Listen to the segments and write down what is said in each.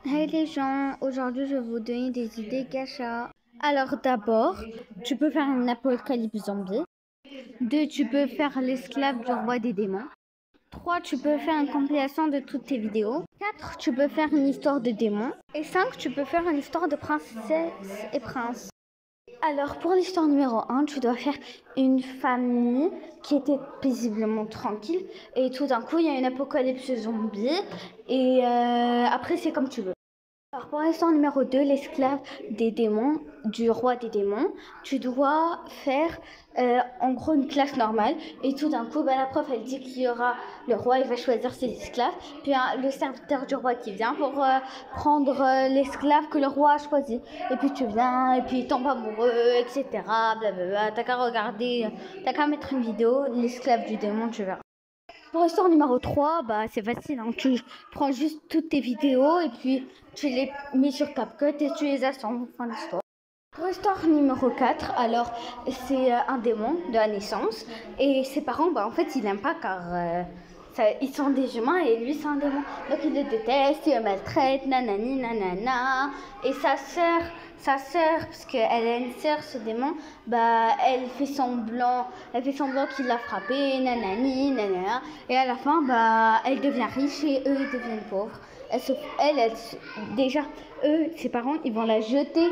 Hey les gens, aujourd'hui je vais vous donner des idées gacha. Alors d'abord, tu peux faire un apocalypse zombie. 2, tu peux faire l'esclave du roi des démons. 3, tu peux faire une compilation de toutes tes vidéos. 4, tu peux faire une histoire de démons. Et 5, tu peux faire une histoire de princesse et prince. Alors pour l'histoire numéro 1, tu dois faire une famille qui était paisiblement tranquille. Et tout d'un coup, il y a une apocalypse zombie. Et après, c'est comme tu veux. Alors pour l'histoire numéro 2, l'esclave des démons, du roi des démons, tu dois faire en gros une classe normale et tout d'un coup la prof elle dit qu'il y aura le roi, il va choisir ses esclaves, puis le serviteur du roi qui vient pour prendre l'esclave que le roi a choisi, et puis tu viens et puis il tombe amoureux, etc. Blablabla. T'as qu'à regarder, t'as qu'à mettre une vidéo, l'esclave du démon, tu verras. Pour l'histoire numéro 3, c'est facile, hein. Tu prends juste toutes tes vidéos et puis tu les mets sur CapCut et tu les assembles, fin d'histoire. Pour l'histoire numéro 4, alors c'est un démon de la naissance et ses parents, en fait, ils n'aiment pas car ils sont des humains et lui c'est un démon. Donc il le déteste, il le maltraite, nanani, nanana. Et sa sœur, parce qu'elle a une sœur, ce démon, elle fait semblant qu'il l'a frappé, nanani, nanana. Et à la fin, elle devient riche et eux, ils deviennent pauvres. Déjà, eux, ses parents, ils vont la jeter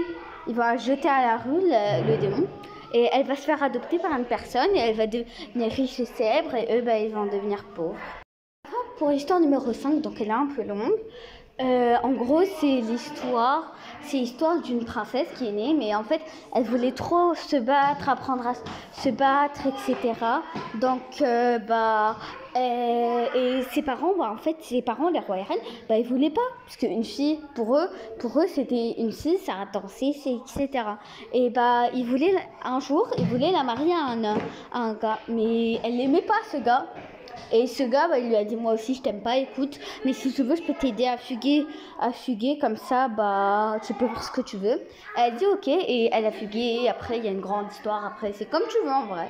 à la rue, le démon. Et elle va se faire adopter par une personne et elle va devenir riche et célèbre et eux, ils vont devenir pauvres. Pour l'histoire numéro 5, donc elle est un peu longue. En gros, c'est l'histoire d'une princesse qui est née, mais en fait, elle voulait trop se battre, apprendre à se battre, etc. Donc, et ses parents, ses parents, les rois et reines, ils voulaient pas, parce qu'une fille, pour eux, c'était une fille, ça a dansé, etc. Et un jour, ils voulaient la marier à un gars, mais elle n'aimait pas ce gars. Et ce gars, il lui a dit, moi aussi, je t'aime pas, écoute, mais si tu veux, je peux t'aider à fuguer, comme ça, tu peux faire ce que tu veux. Elle a dit, ok, et elle a fugué, après, il y a une grande histoire, après, c'est comme tu veux, en vrai.